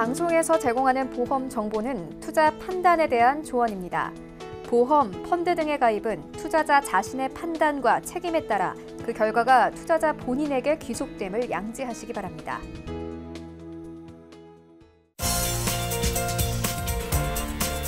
방송에서 제공하는 보험 정보는 투자 판단에 대한 조언입니다. 보험, 펀드 등의 가입은 투자자 자신의 판단과 책임에 따라 그 결과가 투자자 본인에게 귀속됨을 양지하시기 바랍니다.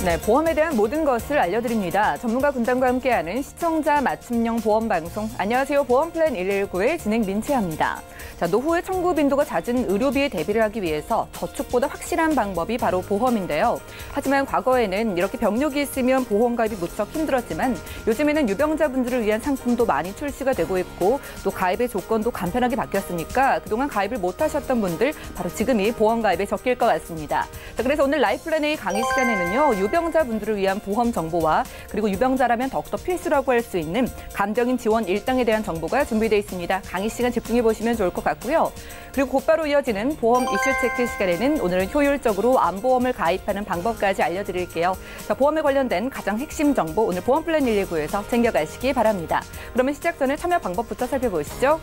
네, 보험에 대한 모든 것을 알려드립니다. 전문가 군단과 함께하는 시청자 맞춤형 보험 방송. 안녕하세요. 보험플랜 119의 진행 민채합니다. 자, 노후의 청구 빈도가 잦은 의료비에 대비를 하기 위해서 저축보다 확실한 방법이 바로 보험인데요. 하지만 과거에는 이렇게 병력이 있으면 보험 가입이 무척 힘들었지만 요즘에는 유병자분들을 위한 상품도 많이 출시가 되고 있고 또 가입의 조건도 간편하게 바뀌었으니까 그동안 가입을 못하셨던 분들 바로 지금이 보험 가입에 적길 것 같습니다. 자, 그래서 오늘 라이플랜 A 강의 시간에는요. 유병자분들을 위한 보험 정보와 그리고 유병자라면 더욱더 필수라고 할 수 있는 간병인 지원 일당에 대한 정보가 준비되어 있습니다. 강의 시간 집중해 보시면 좋을 것 같고요. 그리고 곧바로 이어지는 보험 이슈 체크 시간에는 오늘은 효율적으로 암보험을 가입하는 방법까지 알려드릴게요. 자, 보험에 관련된 가장 핵심 정보 오늘 보험플랜 119에서 챙겨가시기 바랍니다. 그러면 시작 전에 참여 방법부터 살펴보시죠.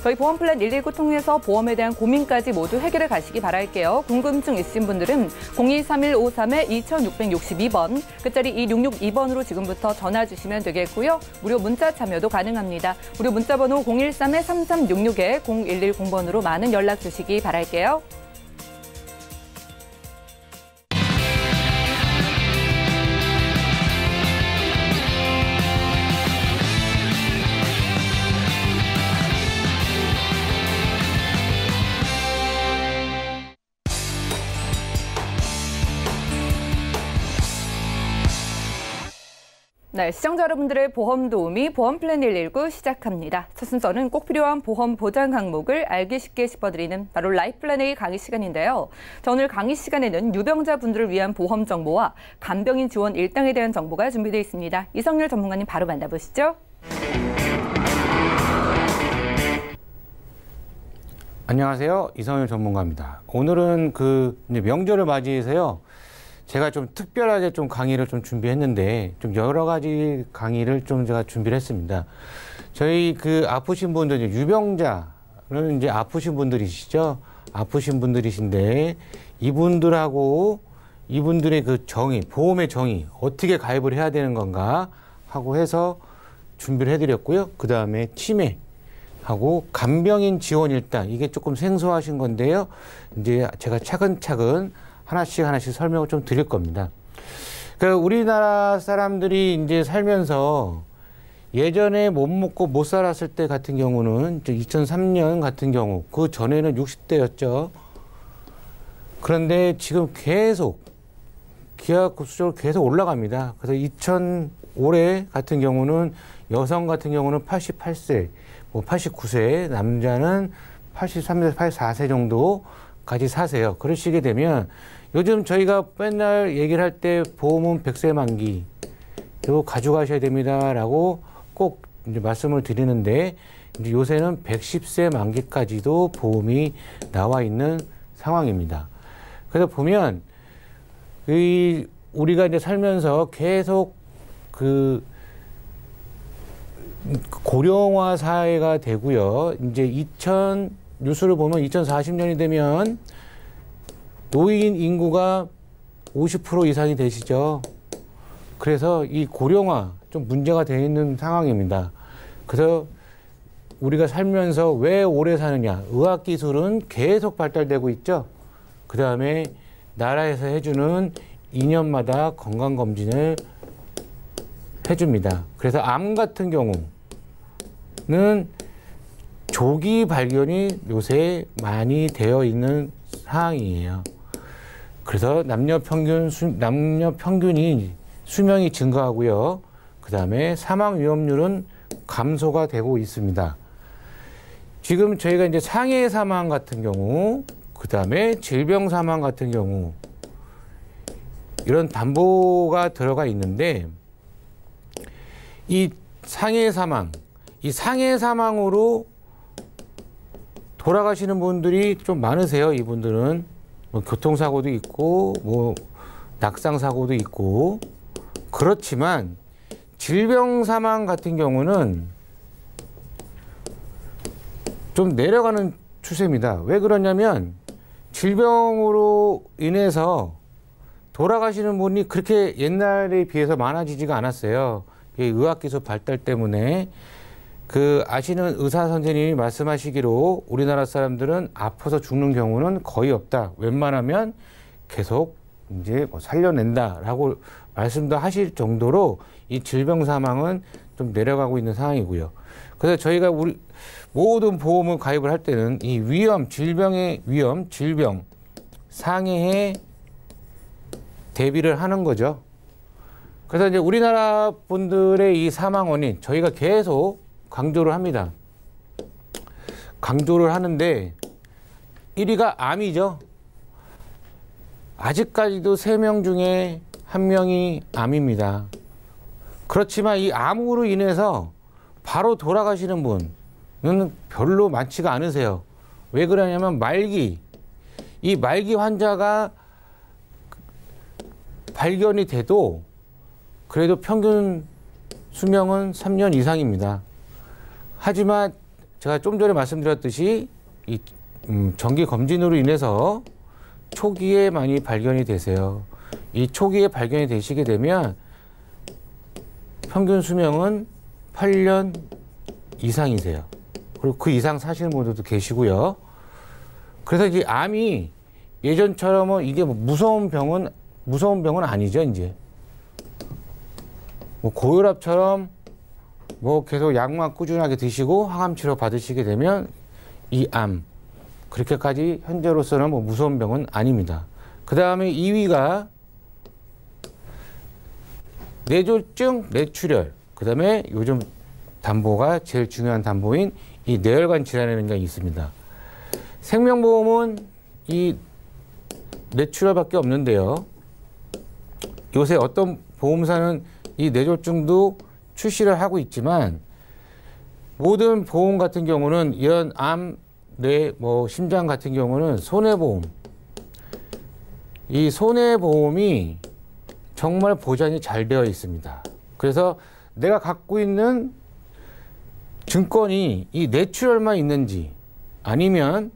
저희 보험플랜 119 통해서 보험에 대한 고민까지 모두 해결해 가시기 바랄게요. 궁금증 있으신 분들은 023153-2662번, 끝자리 2662번으로 지금부터 전화 주시면 되겠고요. 무료 문자 참여도 가능합니다. 무료 문자번호 013-3366-0110번으로 많은 연락 주시기 바랄게요. 네, 시청자 여러분들의 보험 도우미 보험플랜 119 시작합니다. 첫 순서는 꼭 필요한 보험 보장 항목을 알기 쉽게 짚어드리는 바로 라이플랜 A 강의 시간인데요. 자, 오늘 강의 시간에는 유병자분들을 위한 보험 정보와 간병인 지원 일당에 대한 정보가 준비되어 있습니다. 이성열 전문가님 바로 만나보시죠. 안녕하세요. 이성열 전문가입니다. 오늘은 이제 명절을 맞이해서요. 제가 좀 특별하게 좀 강의를 좀 준비했는데 좀 여러 가지 강의를 좀 제가 준비를 했습니다. 저희 아프신 분들, 유병자는 이제 아프신 분들이시죠. 아프신 분들이신데 이분들하고 이분들의 정의, 보험의 정의, 어떻게 가입을 해야 되는 건가 하고 해서 준비를 해드렸고요. 그 다음에 치매하고 간병인 지원 일당, 이게 조금 생소하신 건데요. 이제 제가 차근차근 하나씩 설명을 좀 드릴 겁니다. 그러니까 우리나라 사람들이 이제 살면서 예전에 못 먹고 못 살았을 때 같은 경우는 2003년 같은 경우, 그 전에는 60대였죠. 그런데 지금 계속 기하급수적으로 계속 올라갑니다. 그래서 올해 같은 경우는 여성 같은 경우는 88세, 89세, 남자는 83세, 84세 정도까지 사세요. 그러시게 되면 요즘 저희가 맨날 얘기를 할 때 보험은 100세 만기, 이거 가져가셔야 됩니다라고 꼭 이제 말씀을 드리는데 이제 요새는 110세 만기까지도 보험이 나와 있는 상황입니다. 그래서 보면 우리가 이제 살면서 계속 고령화 사회가 되고요. 이제 뉴스를 보면 2040년이 되면 노인 인구가 50% 이상이 되시죠. 그래서 이 고령화 좀 문제가 되어 있는 상황입니다. 그래서 우리가 살면서 왜 오래 사느냐. 의학기술은 계속 발달되고 있죠. 그 다음에 나라에서 해주는 2년마다 건강검진을 해줍니다. 그래서 암 같은 경우는 조기 발견이 요새 많이 되어 있는 상황이에요. 그래서 남녀 평균이 수명이 증가하고요. 그 다음에 사망 위험률은 감소가 되고 있습니다. 지금 저희가 이제 상해 사망 같은 경우, 그 다음에 질병 사망 같은 경우, 이런 담보가 들어가 있는데, 이 상해 사망으로 돌아가시는 분들이 좀 많으세요. 이분들은 교통사고도 있고 낙상사고도 있고. 그렇지만 질병 사망 같은 경우는 좀 내려가는 추세입니다. 왜 그러냐면 질병으로 인해서 돌아가시는 분이 그렇게 옛날에 비해서 많아지지가 않았어요. 이 의학기술 발달 때문에 그 아시는 의사 선생님이 말씀하시기로 우리나라 사람들은 아파서 죽는 경우는 거의 없다. 웬만하면 계속 이제 뭐 살려낸다라고 말씀도 하실 정도로 이 질병 사망은 좀 내려가고 있는 상황이고요. 그래서 저희가 우리 모든 보험을 가입을 할 때는 이 위험, 질병의 위험, 질병 상해에 대비를 하는 거죠. 그래서 이제 우리나라 분들의 이 사망 원인 저희가 계속 강조를 합니다. 강조를 하는데 1위가 암이죠. 아직까지도 3명 중에 1명이 암입니다. 그렇지만 이 암으로 인해서 바로 돌아가시는 분은 별로 많지가 않으세요. 왜 그러냐면 말기, 이 말기 환자가 발견이 돼도 그래도 평균 수명은 3년 이상입니다. 하지만 제가 좀 전에 말씀드렸듯이 이 정기 검진으로 인해서 초기에 많이 발견이 되세요. 이 초기에 발견이 되시게 되면 평균 수명은 8년 이상이세요. 그리고 그 이상 사시는 분들도 계시고요. 그래서 이제 암이 예전처럼은 이게 뭐 무서운 병은 아니죠, 이제. 뭐 고혈압처럼 뭐 계속 약만 꾸준하게 드시고 항암 치료 받으시게 되면 이 암, 그렇게까지 현재로서는 뭐 무서운 병은 아닙니다. 그 다음에 2위가 뇌졸중, 뇌출혈. 그 다음에 요즘 담보가 제일 중요한 담보인 이 뇌혈관 질환이라는 게 있습니다. 생명보험은 이 뇌출혈밖에 없는데요. 요새 어떤 보험사는 이 뇌졸중도 출시를 하고 있지만 모든 보험 같은 경우는 이런 암, 뇌, 뭐 심장 같은 경우는 손해보험. 이 손해보험이 정말 보장이 잘 되어 있습니다. 그래서 내가 갖고 있는 증권이 이 뇌출혈만 있는지 아니면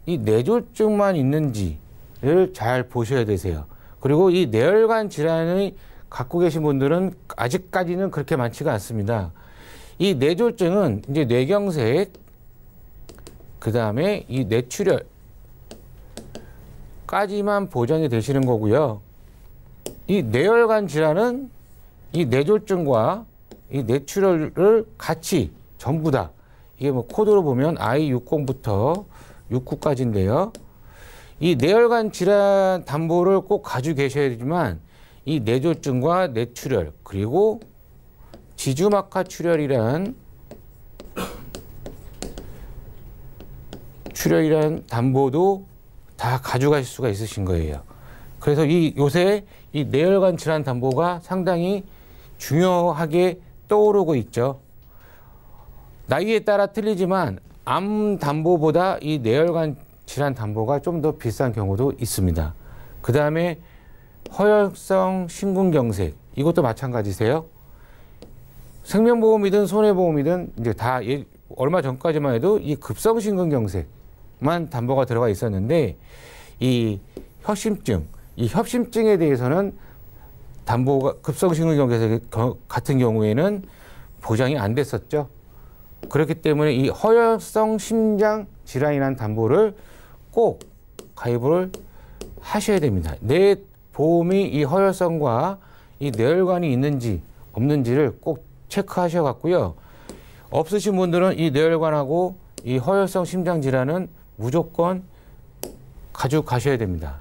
이 뇌졸중만 있는지를 잘 보셔야 되세요. 그리고 이 뇌혈관 질환을 갖고 계신 분들은 아직까지는 그렇게 많지가 않습니다. 이 뇌졸중은 이제 뇌경색, 그 다음에 이 뇌출혈까지만 보장이 되시는 거고요. 이 뇌혈관 질환은 이 뇌졸중과 이 뇌출혈을 같이 전부 다 이게 뭐 코드로 보면 I60부터 69까지인데요. 이 뇌혈관 질환 담보를 꼭 가지고 계셔야 되지만 이 뇌졸중과 뇌출혈 그리고 지주막하 출혈이란 담보도 다 가져가실 수가 있으신 거예요. 그래서 요새 이 뇌혈관 질환 담보가 상당히 중요하게 떠오르고 있죠. 나이에 따라 틀리지만 암 담보보다 이 뇌혈관 질환 담보가 좀 더 비싼 경우도 있습니다. 그 다음에 허혈성 심근경색, 이것도 마찬가지세요. 생명보험이든 손해보험이든 이제 다 얼마 전까지만 해도 이 급성심근경색만 담보가 들어가 있었는데 이 협심증에 대해서는 담보가 급성심근경색 같은 경우에는 보장이 안 됐었죠. 그렇기 때문에 이 허혈성 심장 질환이라는 담보를 꼭 가입을 하셔야 됩니다. 내 보험이 이 허혈성과 이 뇌혈관이 있는지 없는지를 꼭 체크하셔 갖고요. 없으신 분들은 이 뇌혈관하고 이 허혈성 심장 질환은 무조건 가지고 가셔야 됩니다.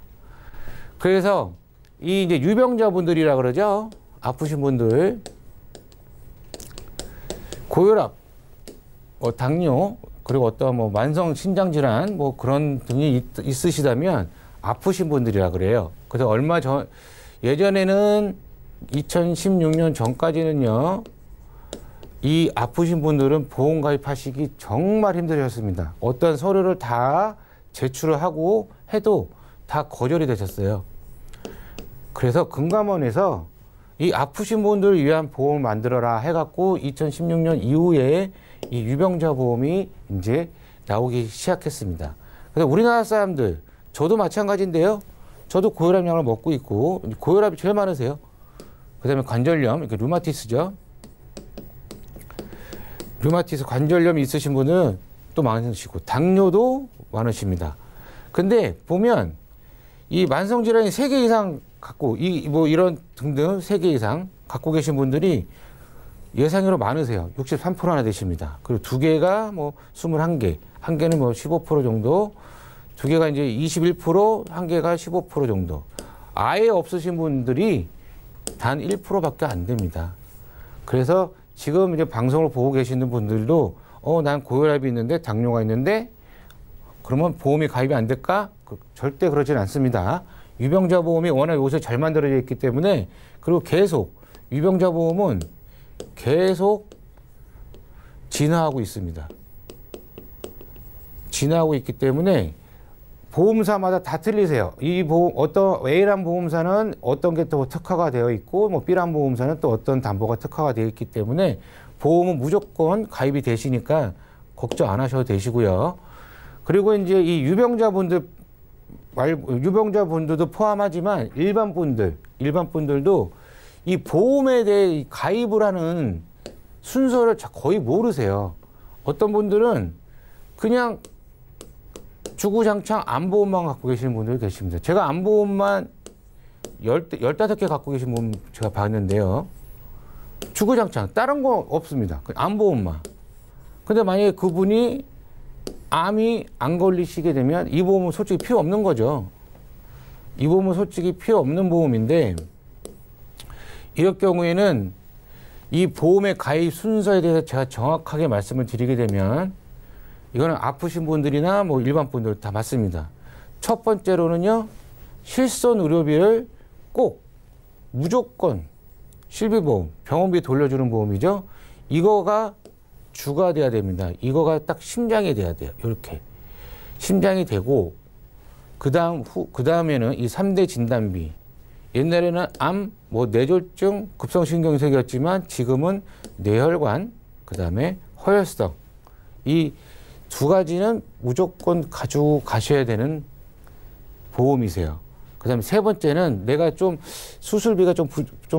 그래서 이 이제 유병자분들이라 그러죠. 아프신 분들, 고혈압, 당뇨, 그리고 어떤 뭐 만성 신장 질환 뭐 그런 등이 있으시다면 아프신 분들이라 그래요. 그래서 예전에는 2016년 전까지는요, 이 아프신 분들은 보험 가입하시기 정말 힘드셨습니다. 어떤 서류를 다 제출을 하고 해도 다 거절이 되셨어요. 그래서 금감원에서 이 아프신 분들을 위한 보험을 만들어라 해갖고 2016년 이후에 이 유병자 보험이 이제 나오기 시작했습니다. 그래서 우리나라 사람들 저도 마찬가지인데요. 저도 고혈압 약을 먹고 있고 고혈압이 제일 많으세요. 그다음에 관절염, 그러니까 류마티스죠. 류마티스 관절염이 있으신 분은 또 많으시고 당뇨도 많으십니다. 근데 보면 이 만성 질환이 3개 이상 갖고 뭐 이런 등등 3개 이상 갖고 계신 분들이 예상외로 많으세요. 63%나 되십니다. 그리고 2개가 뭐 21개, 1개는 뭐 15% 정도, 2개가 이제 21%, 1개가 15% 정도. 아예 없으신 분들이 단 1%밖에 안 됩니다. 그래서 지금 이제 방송을 보고 계시는 분들도 난 고혈압이 있는데 당뇨가 있는데 그러면 보험이 가입이 안 될까? 절대 그러진 않습니다. 유병자 보험이 워낙 요새 잘 만들어져 있기 때문에 그리고 계속 유병자 보험은 계속 진화하고 있습니다. 진화하고 있기 때문에 보험사마다 다 틀리세요. 이 보험, 어떤 A란 보험사는 어떤 게 또 특화가 되어 있고, 뭐 B란 보험사는 또 어떤 담보가 특화가 되어 있기 때문에 보험은 무조건 가입이 되시니까 걱정 안 하셔도 되시고요. 그리고 이제 이 유병자분들도 포함하지만 일반 분들도 이 보험에 대해 가입을 하는 순서를 거의 모르세요. 어떤 분들은 그냥 주구장창 암보험만 갖고 계시는 분들이 계십니다. 제가 암보험만 15개 갖고 계신 분 제가 봤는데요. 주구장창 다른 거 없습니다. 암보험만. 근데 만약에 그분이 암이 안 걸리시게 되면 이 보험은 솔직히 필요 없는 거죠. 이 보험은 솔직히 필요 없는 보험인데 이럴 경우에는 이 보험의 가입 순서에 대해서 제가 정확하게 말씀을 드리게 되면 이거는 아프신 분들이나 뭐 일반 분들 다 맞습니다. 첫 번째로는요, 실손 의료비를 꼭 무조건 실비보험, 병원비 돌려주는 보험이죠. 이거가 주가 돼야 됩니다. 이거가 딱 심장이 돼야 돼요. 이렇게. 심장이 되고, 그 다음에는 이 3대 진단비. 옛날에는 암, 뭐 뇌졸중, 급성신경쇠약이었지만 지금은 뇌혈관, 그 다음에 허혈성. 이 2가지는 무조건 가지고 가셔야 되는 보험이세요. 그 다음에 3번째는 내가 좀 수술비가 좀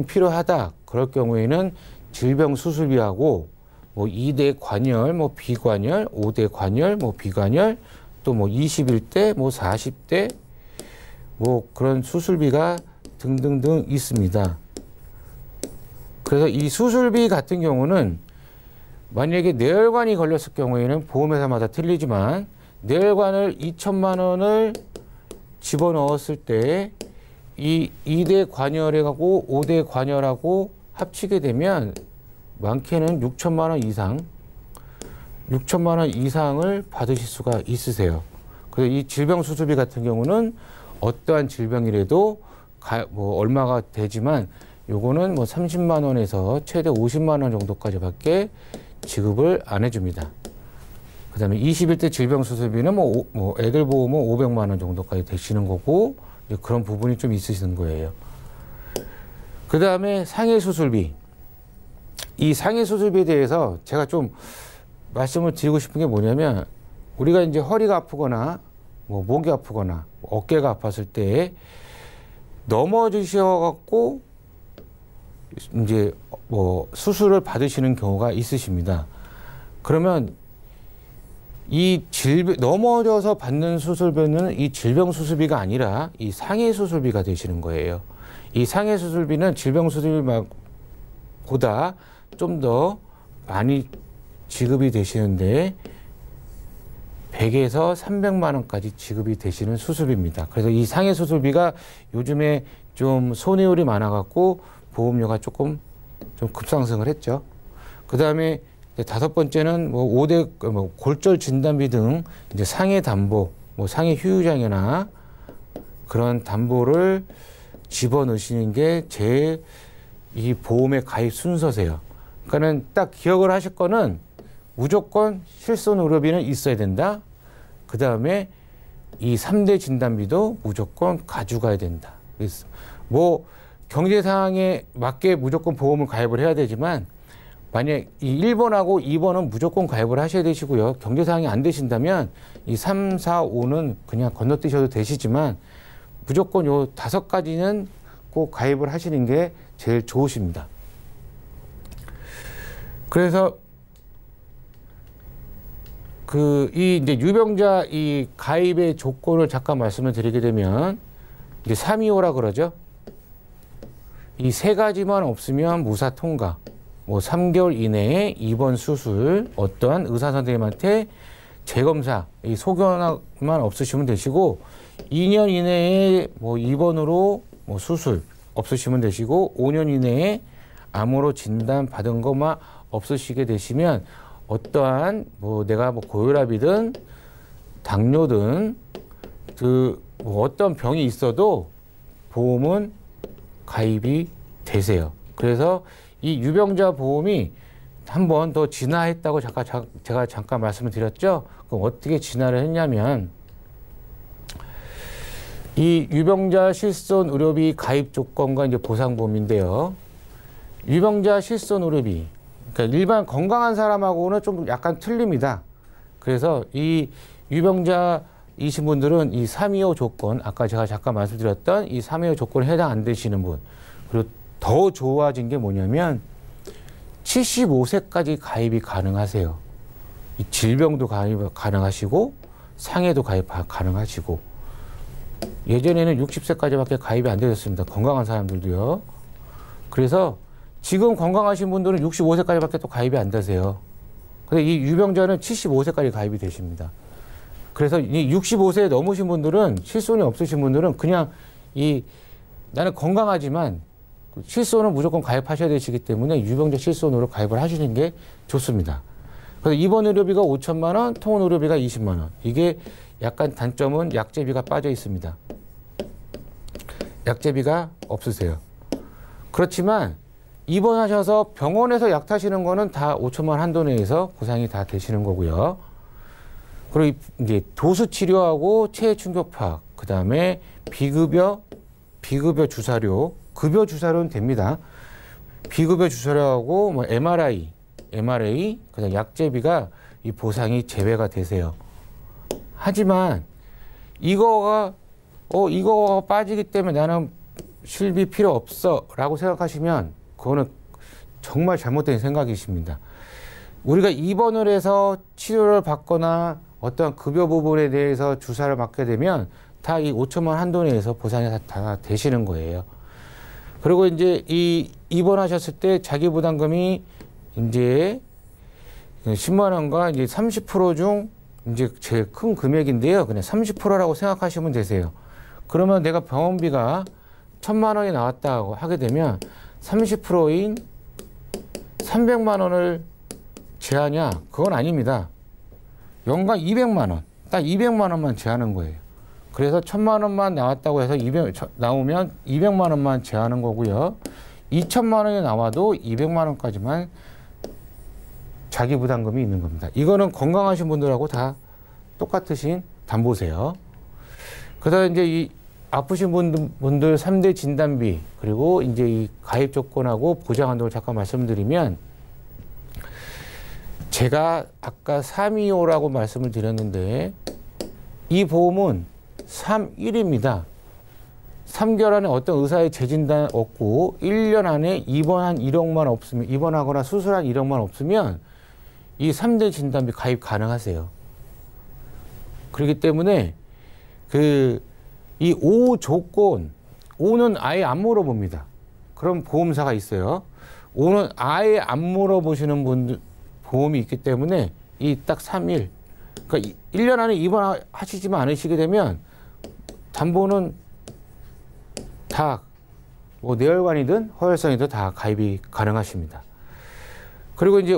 필요하다. 그럴 경우에는 질병 수술비하고 뭐 2대 관열, 뭐 비관열, 5대 관열, 뭐 비관열, 또 뭐 21대, 뭐 40대, 뭐 그런 수술비가 등등등 있습니다. 그래서 이 수술비 같은 경우는 만약에 뇌혈관이 걸렸을 경우에는 보험회사마다 틀리지만 뇌혈관을 2천만 원을 집어넣었을 때 이 2대 관열하고 5대 관열하고 합치게 되면 많게는 6천만 원 이상, 6천만 원 이상을 받으실 수가 있으세요. 그래서 이 질병 수술비 같은 경우는 어떠한 질병이라도 뭐 얼마가 되지만 요거는 뭐 30만 원에서 최대 50만 원 정도까지밖에 지급을 안 해줍니다. 그 다음에 21대 질병 수술비는 뭐 애들 보험은 500만 원 정도까지 되시는 거고 그런 부분이 좀 있으시는 거예요. 그 다음에 상해 수술비. 이 상해 수술비에 대해서 제가 좀 말씀을 드리고 싶은 게 뭐냐면 우리가 이제 허리가 아프거나 뭐 목이 아프거나 어깨가 아팠을 때 넘어지셔갖고 이제 뭐 수술을 받으시는 경우가 있으십니다. 그러면 이 넘어져서 받는 수술비는 이 질병 수술비가 아니라 이 상해 수술비가 되시는 거예요. 이 상해 수술비는 질병 수술비보다 좀 더 많이 지급이 되시는데 100에서 300만 원까지 지급이 되시는 수술비입니다. 그래서 이 상해 수술비가 요즘에 좀 손해율이 많아갖고 보험료가 조금 좀 급상승을 했죠. 그 다음에 5번째는 뭐 5대 뭐 골절 진단비 등 이제 상해 담보, 뭐 상해 휴유장애나 그런 담보를 집어넣으시는 게 제 이 보험의 가입 순서세요. 그러니까는 딱 기억을 하실 거는 무조건 실손 의료비는 있어야 된다. 그 다음에 이 3대 진단비도 무조건 가져가야 된다. 뭐 경제 상황에 맞게 무조건 보험을 가입을 해야 되지만 만약 이 1번하고 2번은 무조건 가입을 하셔야 되시고요. 경제사항이 안 되신다면 이 3, 4, 5는 그냥 건너뛰셔도 되시지만 무조건 요 5가지는 꼭 가입을 하시는 게 제일 좋으십니다. 그래서 이 이제 유병자 이 가입의 조건을 잠깐 말씀을 드리게 되면 이제 325라 그러죠. 이 3가지만 없으면 무사 통과. 뭐 3개월 이내에 입원 수술, 어떠한 의사 선생님한테 재검사, 이 소견만 없으시면 되시고 2년 이내에 뭐 입원으로 뭐 수술 없으시면 되시고 5년 이내에 암으로 진단 받은 것만 없으시게 되시면 어떠한 뭐 내가 뭐 고혈압이든 당뇨든 뭐 어떤 병이 있어도 보험은 가입이 되세요. 그래서 이 유병자 보험이 한 번 더 진화했다고 제가 잠깐 말씀을 드렸죠. 그럼 어떻게 진화를 했냐면 이 유병자 실손 의료비 가입 조건과 이제 보상보험인데요. 유병자 실손 의료비, 그러니까 일반 건강한 사람하고는 좀 약간 틀립니다. 그래서 이 유병자이신 분들은 이 325 조건, 아까 제가 잠깐 말씀드렸던 이 325 조건에 해당 안 되시는 분, 그리고 더 좋아진 게 뭐냐면 75세까지 가입이 가능하세요. 이 질병도 가입 가능하시고 상해도 가입 가능하시고 예전에는 60세까지밖에 가입이 안 되셨습니다. 건강한 사람들도요. 그래서 지금 건강하신 분들은 65세까지밖에 또 가입이 안 되세요. 근데 이 유병자는 75세까지 가입이 되십니다. 그래서 이 65세 넘으신 분들은 실손이 없으신 분들은 그냥 나는 건강하지만 실손은 무조건 가입하셔야 되시기 때문에 유병자 실손으로 가입을 하시는 게 좋습니다. 그래서 입원 의료비가 5천만 원, 통원 의료비가 20만 원. 이게 약간 단점은 약제비가 빠져 있습니다. 약제비가 없으세요. 그렇지만 입원하셔서 병원에서 약 타시는 거는 다 5천만 원 한도 내에서 보상이 다 되시는 거고요. 그리고 이제 도수 치료하고 체해 충격파, 그 다음에 비급여 주사료, 급여 주사료는 됩니다. 비급여 주사료하고 뭐 MRI, 그다음 약제비가 이 보상이 제외가 되세요. 하지만 이거가 빠지기 때문에 나는 실비 필요 없어라고 생각하시면 그거는 정말 잘못된 생각이십니다. 우리가 입원을 해서 치료를 받거나 어떤 급여 부분에 대해서 주사를 맞게 되면 다 이 5천만 원 한도 내에서 보상이 다 되시는 거예요. 그리고 이제 이 입원하셨을 때 자기 부담금이 이제 10만 원과 이제 30% 중 이제 제일 큰 금액인데요. 그냥 30%라고 생각하시면 되세요. 그러면 내가 병원비가 1,000만 원이 나왔다고 하게 되면 30%인 300만 원을 제하냐? 그건 아닙니다. 연간 200만 원, 딱 200만 원만 제하는 거예요. 그래서 1,000만 원만 나왔다고 해서 나오면 200만 원만 제하는 거고요. 2,000만 원이 나와도 200만 원까지만 자기 부담금이 있는 겁니다. 이거는 건강하신 분들하고 다 똑같으신 담보세요. 그다음에 이제 이 아프신 분들 3대 진단비, 그리고 이제 이 가입 조건하고 보장 한도를 잠깐 말씀드리면, 제가 아까 325라고 말씀을 드렸는데 이 보험은 3.1입니다. 3개월 안에 어떤 의사의 재진단 없고 1년 안에 입원한 이력만 없으면, 입원하거나 수술한 이력만 없으면 이 3대 진단비 가입 가능하세요. 그렇기 때문에 이 5 조건, 5는 아예 안 물어봅니다. 그럼 보험사가 있어요. 5는 아예 안 물어보시는 분들 보험이 있기 때문에 이 딱 3.1. 그러니까 1년 안에 입원하시지만 않으시게 되면 담보는 다 뭐 뇌혈관이든 허혈성이든 다 가입이 가능하십니다. 그리고 이제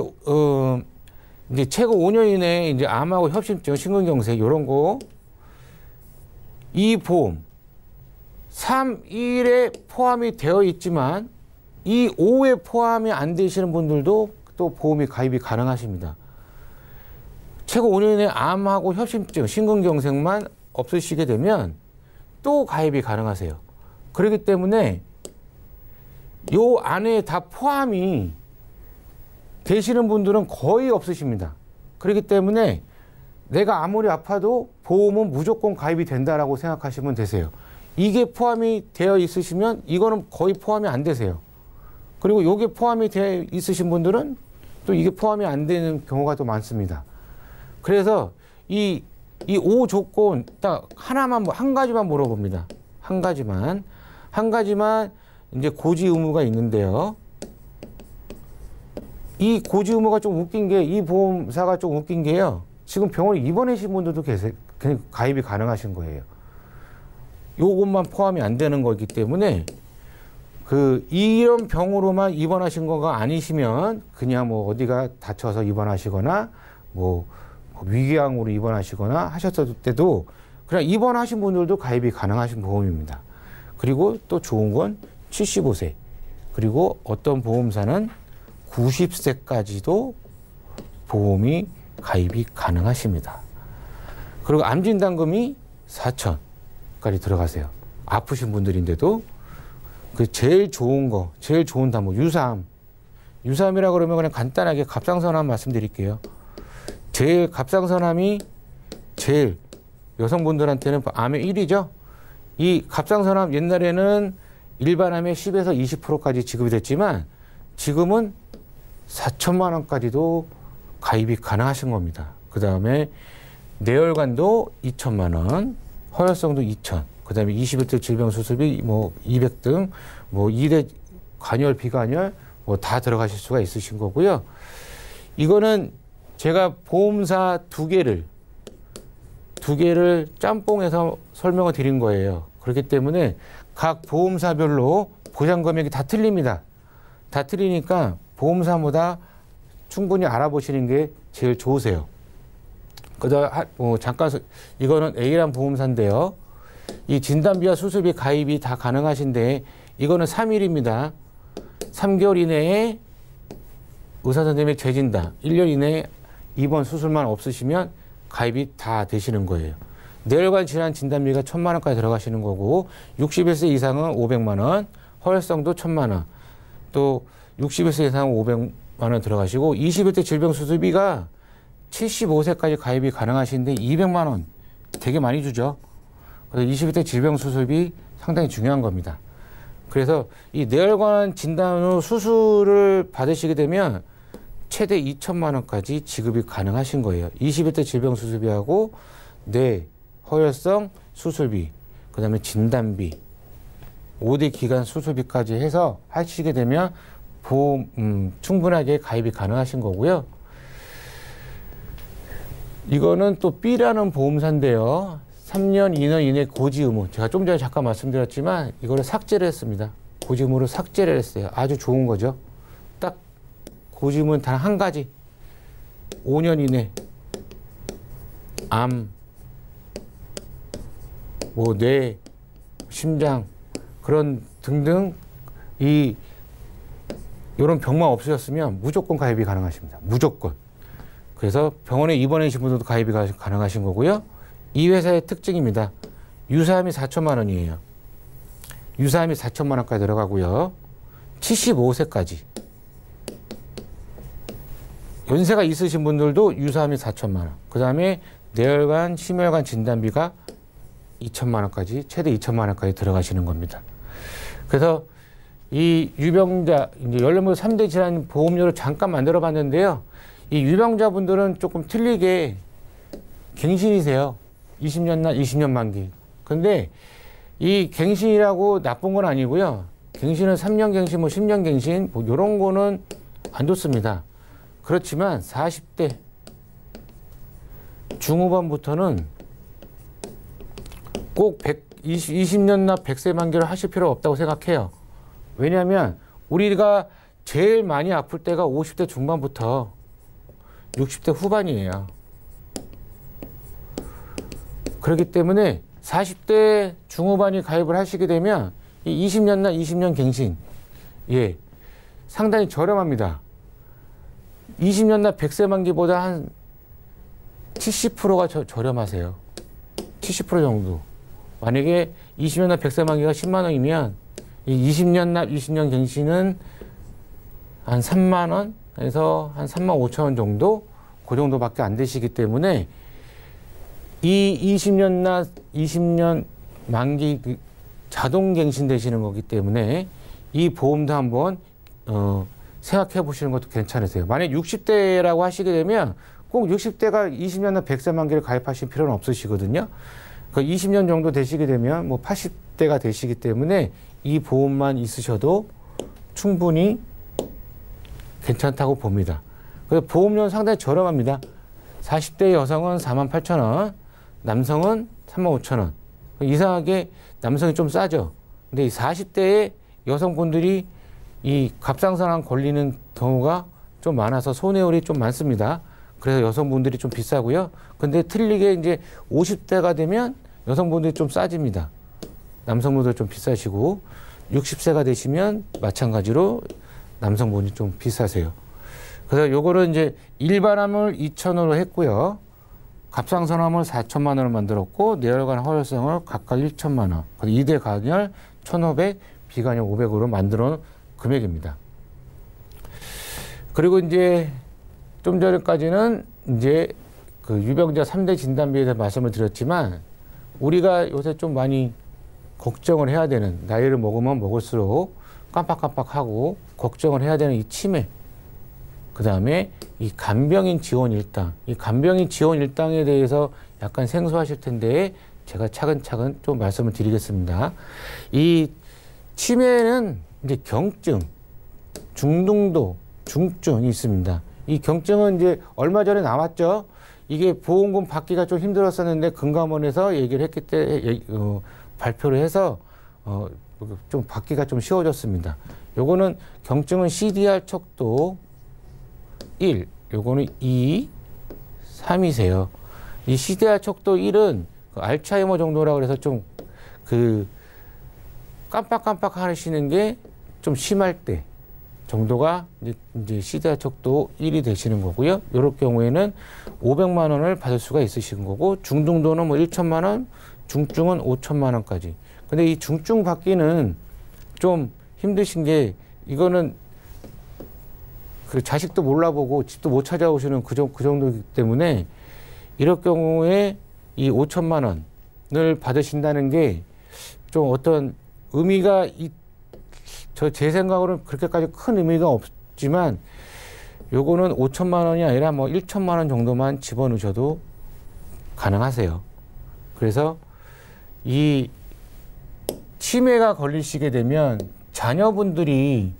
최고 5년 이내에 이제 암하고 협심증, 심근경색 이런 거 이 보험 3.1에 포함이 되어 있지만 이 5에 포함이 안 되시는 분들도 또 보험이 가입이 가능하십니다. 최고 5년 이내 암하고 협심증, 심근경색만 없으시게 되면 또 가입이 가능하세요. 그렇기 때문에 요 안에 다 포함이 되시는 분들은 거의 없으십니다. 그렇기 때문에 내가 아무리 아파도 보험은 무조건 가입이 된다라고 생각하시면 되세요. 이게 포함이 되어 있으시면 이거는 거의 포함이 안 되세요. 그리고 이게 포함이 되어 있으신 분들은 또 이게 포함이 안 되는 경우가 또 많습니다. 그래서 이 5조건 딱 하나만, 한 가지만 물어봅니다. 한 가지만 이제 고지 의무가 있는데요. 이 고지 의무가 좀 웃긴 게, 이 보험사가 좀 웃긴 게요. 지금 병원에 입원하신 분들도 계세요. 그냥 가입이 가능하신 거예요. 요것만 포함이 안 되는 거기 때문에 이런 병으로만 입원하신 거가 아니시면 그냥 뭐 어디가 다쳐서 입원하시거나 뭐 위궤양으로 입원하시거나 하셨을 때도 그냥 입원하신 분들도 가입이 가능하신 보험입니다. 그리고 또 좋은 건 75세, 그리고 어떤 보험사는 90세까지도 보험이 가입이 가능하십니다. 그리고 암진단금이 4천까지 들어가세요. 아프신 분들인데도 그 제일 좋은 거, 제일 좋은 단모, 유사암이라 그러면 그냥 간단하게 갑상선암 말씀드릴게요. 제일 갑상선암이 제일 여성분들한테는 암의 1위죠. 이 갑상선암 옛날에는 일반암의 10에서 20%까지 지급이 됐지만 지금은 4천만 원까지도 가입이 가능하신 겁니다. 그 다음에 뇌혈관도 2천만 원, 허혈성도 2천, 그 다음에 21대 질병 수술비 뭐 200등, 뭐 2대 관열, 비관열 뭐 다 들어가실 수가 있으신 거고요. 이거는 제가 보험사 두 개를 짬뽕해서 설명을 드린 거예요. 그렇기 때문에 각 보험사별로 보장 금액이 다 틀립니다. 다 틀리니까 보험사마다 충분히 알아보시는 게 제일 좋으세요. 잠깐, 이거는 A란 보험사인데요. 이 진단비와 수술비 가입이 다 가능하신데 이거는 3일입니다. 3개월 이내에 의사선생님의 재진단, 1년 이내에 입원 수술만 없으시면 가입이 다 되시는 거예요. 뇌혈관 질환 진단비가 1,000만 원까지 들어가시는 거고 61세 이상은 500만 원, 허혈성도 1,000만 원, 또 61세 이상은 500만 원 들어가시고 21대 질병 수술비가 75세까지 가입이 가능하신데 200만 원 되게 많이 주죠. 그래서 21대 질병 수술비 상당히 중요한 겁니다. 그래서 이 뇌혈관 진단 후 수술을 받으시게 되면 최대 2천만 원까지 지급이 가능하신 거예요. 21대 질병 수술비하고 뇌, 허혈성 수술비, 그 다음에 진단비, 5대 기간 수술비까지 해서 하시게 되면 보험 충분하게 가입이 가능하신 거고요. 이거는 또 B라는 보험사인데요. 3년, 2년 이내 고지 의무. 제가 좀 전에 잠깐 말씀드렸지만 이거를 삭제를 했습니다. 고지 의무를 삭제를 했어요. 아주 좋은 거죠. 딱 고지 의무는 단 한 가지. 5년 이내 암, 뭐 뇌, 심장 그런 등등 이런 병만 없으셨으면 무조건 가입이 가능하십니다. 무조건. 그래서 병원에 입원해 계신 분들도 가입이 가능하신 거고요. 이 회사의 특징입니다. 유사암이 4천만 원이에요. 유사암이 4천만 원까지 들어가고요. 75세까지. 연세가 있으신 분들도 유사암이 4천만 원. 그 다음에 뇌혈관, 심혈관 진단비가 2천만 원까지, 최대 2천만 원까지 들어가시는 겁니다. 그래서 이 유병자, 이제 연령별 3대 질환 보험료를 잠깐 만들어 봤는데요. 이 유병자분들은 조금 틀리게 갱신이세요. 20년 날 20년 만기. 근데 이 갱신이라고 나쁜 건 아니고요. 갱신은 3년 갱신, 뭐 10년 갱신, 뭐 이런 거는 안 좋습니다. 그렇지만 40대 중후반부터는 꼭 20년 날 100세 만기를 하실 필요 없다고 생각해요. 왜냐하면 우리가 제일 많이 아플 때가 50대 중반부터 60대 후반이에요. 그렇기 때문에 40대 중후반이 가입을 하시게 되면 이 20년 날 20년 갱신, 예, 상당히 저렴합니다. 20년 날 100세 만기보다 한 70%가 저렴하세요. 70% 정도. 만약에 20년 날 100세 만기가 10만 원이면 이 20년 납 20년 갱신은 한 3만 원, 해서 한 35,000원 정도 그 정도밖에 안 되시기 때문에 이 20년 만기 자동 갱신되시는 거기 때문에 이 보험도 한번 생각해 보시는 것도 괜찮으세요. 만약 60대라고 하시게 되면 꼭 60대가 20년간 100세 만기를 가입하실 필요는 없으시거든요. 그 20년 정도 되시게 되면 뭐 80대가 되시기 때문에 이 보험만 있으셔도 충분히 괜찮다고 봅니다. 그래서 보험료는 상당히 저렴합니다. 40대 여성은 48,000원, 남성은 35,000원. 이상하게 남성이 좀 싸죠. 근데 이 40대의 여성분들이 이 갑상선암 걸리는 경우가 좀 많아서 손해율이 좀 많습니다. 그래서 여성분들이 좀 비싸고요. 근데 틀리게 이제 50대가 되면 여성분들이 좀 싸집니다. 남성분들 좀 비싸시고 60세가 되시면 마찬가지로 남성분이 좀 비싸세요. 그래서 요거를 이제 일반암을 2,000원으로 했고요. 갑상선암을 4천만 원을 만들었고 뇌혈관 허혈성을 각각 1천만 원. 그래서 2대 간혈 1,500, 비간혈 500으로 만들어 놓은 금액입니다. 그리고 이제 좀 전까지는 이제 그 유병자 3대 진단비에 대해 말씀을 드렸지만 우리가 요새 좀 많이 걱정을 해야 되는, 나이를 먹으면 먹을수록 깜빡깜빡하고 걱정을 해야 되는 이 치매, 그 다음에 이 간병인 지원 일당, 이 간병인 지원 일당에 대해서 약간 생소하실 텐데 제가 차근차근 좀 말씀을 드리겠습니다. 이 치매는 이제 경증, 중등도, 중증이 있습니다. 이 경증은 이제 얼마 전에 나왔죠. 이게 보험금 받기가 좀 힘들었었는데 금감원에서 얘기를 했기 때문에 발표를 해서 좀 받기가 좀 쉬워졌습니다. 요거는 경증은 CDR 척도 1, 요거는 2, 3이세요. 이 CDR 척도 1은 그 알츠하이머 정도라고 그래서 좀 그 깜빡깜빡 하시는 게 좀 심할 때 정도가 이제 CDR 척도 1이 되시는 거고요. 이럴 경우에는 500만 원을 받을 수가 있으신 거고, 중등도는 뭐 1천만 원, 중증은 5천만 원까지. 근데 이 중증 받기는 좀 힘드신 게, 이거는 그 자식도 몰라보고 집도 못 찾아오시는 그 정도이기 때문에 이럴 경우에 이 5천만 원을 받으신다는 게 좀 어떤 의미가 제 생각으로는 그렇게까지 큰 의미가 없지만 요거는 5천만 원이 아니라 뭐 1천만 원 정도만 집어넣으셔도 가능하세요. 그래서 이 치매가 걸리시게 되면 자녀분들이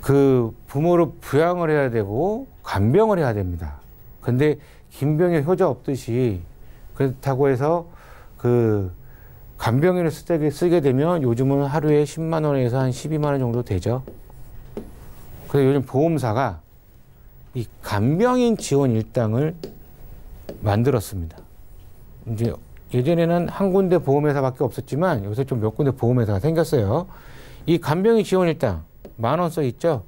그 부모를 부양을 해야 되고 간병을 해야 됩니다. 근데 긴병에 효자 없듯이, 그렇다고 해서 그 간병인을 쓰게 되면 요즘은 하루에 10만 원에서 한 12만 원 정도 되죠. 그래서 요즘 보험사가 이 간병인 지원 일당을 만들었습니다. 이제 예전에는 한 군데 보험회사밖에 없었지만 요새 좀 몇 군데 보험회사가 생겼어요. 이 간병인 지원 일당 10,000원 써 있죠.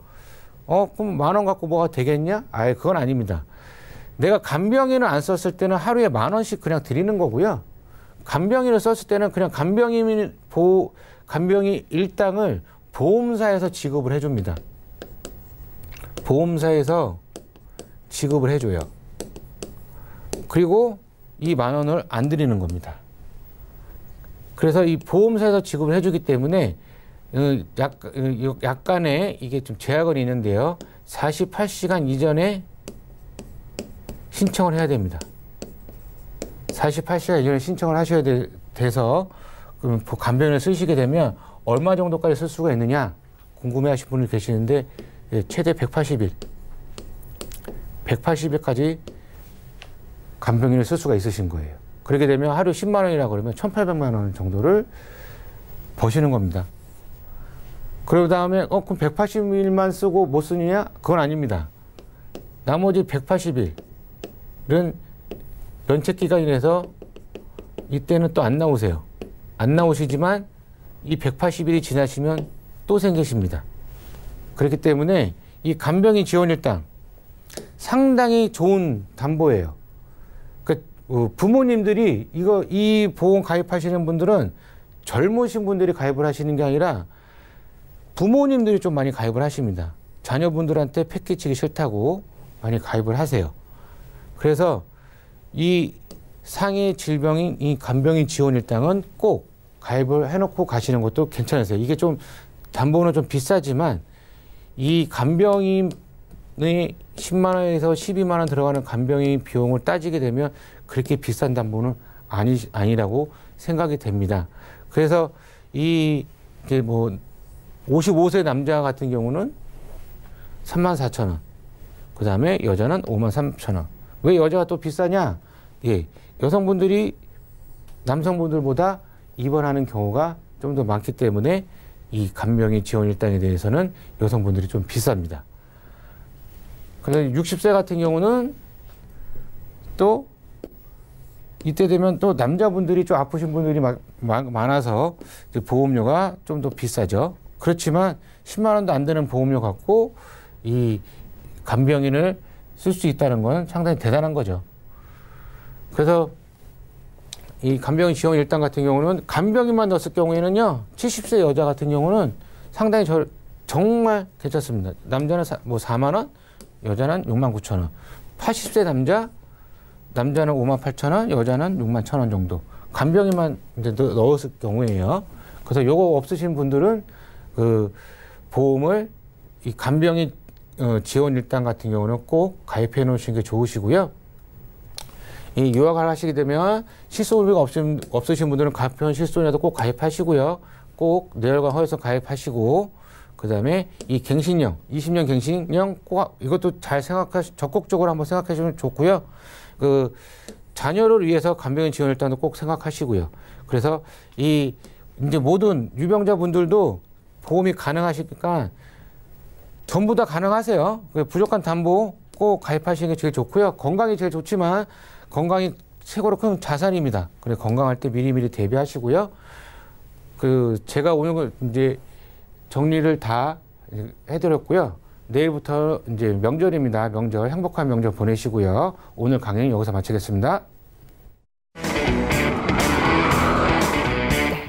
그럼 10,000원 갖고 뭐가 되겠냐? 아예 그건 아닙니다. 내가 간병인을 안 썼을 때는 하루에 10,000원씩 그냥 드리는 거고요. 간병인을 썼을 때는 그냥 간병인 일당을 보험사에서 지급을 해줍니다. 보험사에서 지급을 해줘요. 그리고 이 10,000원을 안 드리는 겁니다. 그래서 이 보험사에서 지급을 해주기 때문에 약간의 이게 좀 제약은 있는데요. 48시간 이전에 신청을 해야 됩니다. 48시간 이전에 신청을 하셔야 돼서 그럼 간병인을 쓰시게 되면 얼마 정도까지 쓸 수가 있느냐 궁금해하시는 분이 계시는데 최대 180일, 180일까지 간병인을 쓸 수가 있으신 거예요. 그렇게 되면 하루 10만 원이라고 그러면 1,800만 원 정도를 버시는 겁니다. 그러고 다음에 그럼 180일만 쓰고 못 쓰느냐? 그건 아닙니다. 나머지 180일은 면책기간이라서 이때는 또 안 나오세요. 안 나오시지만 이 180일이 지나시면 또 생기십니다. 그렇기 때문에 이 간병인 지원 일당 상당히 좋은 담보예요. 부모님들이 이 보험 가입하시는 분들은 젊으신 분들이 가입을 하시는 게 아니라 부모님들이 좀 많이 가입을 하십니다. 자녀분들한테 폐 끼치기 싫다고 많이 가입을 하세요. 그래서 이 상해 질병인 이 간병인 지원 일당은 꼭 가입을 해놓고 가시는 것도 괜찮으세요. 이게 좀 담보는 좀 비싸지만 이 간병인의 10만 원에서 12만 원 들어가는 간병인 비용을 따지게 되면 그렇게 비싼 담보는 아니라고 생각이 됩니다. 그래서 이제 뭐 55세 남자 같은 경우는 34,000원. 그 다음에 여자는 53,000원. 왜 여자가 또 비싸냐? 예, 여성분들이 남성분들보다 입원하는 경우가 좀 더 많기 때문에 이 간병인 지원 일당에 대해서는 여성분들이 좀 비쌉니다. 그래서 60세 같은 경우는 또 이때 되면 또 남자분들이 좀 아프신 분들이 많아서 보험료가 좀 더 비싸죠. 그렇지만 10만 원도 안 되는 보험료 갖고 이 간병인을 쓸 수 있다는 건 상당히 대단한 거죠. 그래서 이 간병인 지원 일당 같은 경우는 간병인만 넣었을 경우에는요, 70세 여자 같은 경우는 상당히 정말 괜찮습니다. 남자는 뭐 4만 원, 여자는 6만 9천 원. 80세 남자는 5만 8천 원, 여자는 6만 1천 원 정도. 간병인만 이제 넣었을 경우에요. 그래서 요거 없으신 분들은 그 보험을 이 간병인 지원 일당 같은 경우는 꼭 가입해 놓으시는 게 좋으시고요. 이 유학을 하시게 되면 실손비가 없으신 분들은 가평 실손이라도 꼭 가입하시고요. 꼭 뇌혈관 허혈성 가입하시고, 그 다음에 이 갱신령, 20년 갱신령 꼭 이것도 잘 적극적으로 한번 생각해 주시면 좋고요. 그 자녀를 위해서 간병인 지원 일당도 꼭 생각하시고요. 그래서 이 이제 모든 유병자분들도 보험이 가능하시니까 전부 다 가능하세요. 부족한 담보 꼭 가입하시는 게 제일 좋고요. 건강이 제일 좋지만 건강이 최고로 큰 자산입니다. 그래 건강할 때 미리미리 대비하시고요. 그 제가 오늘 이제 정리를 다 해드렸고요. 내일부터 이제 명절입니다. 명절 행복한 명절 보내시고요. 오늘 강의는 여기서 마치겠습니다.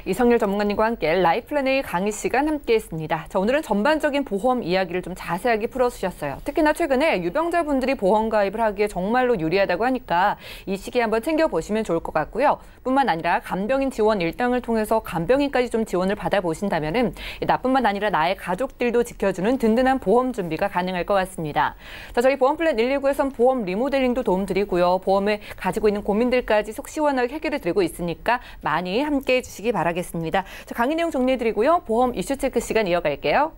이성률 전문가님과 함께 라이플랜의 강의 시간 함께했습니다. 자, 오늘은 전반적인 보험 이야기를 좀 자세하게 풀어주셨어요. 특히나 최근에 유병자분들이 보험 가입을 하기에 정말로 유리하다고 하니까 이 시기에 한번 챙겨보시면 좋을 것 같고요. 뿐만 아니라 간병인 지원 일당을 통해서 간병인까지 좀 지원을 받아보신다면은 나뿐만 아니라 나의 가족들도 지켜주는 든든한 보험 준비가 가능할 것 같습니다. 자, 저희 보험플랜 119에선 보험 리모델링도 도움드리고요. 보험에 가지고 있는 고민들까지 속 시원하게 해결해 드리고 있으니까 많이 함께해 주시기 바랍니다. 자, 강의 내용 정리해드리고요. 보험 이슈 체크 시간 이어갈게요.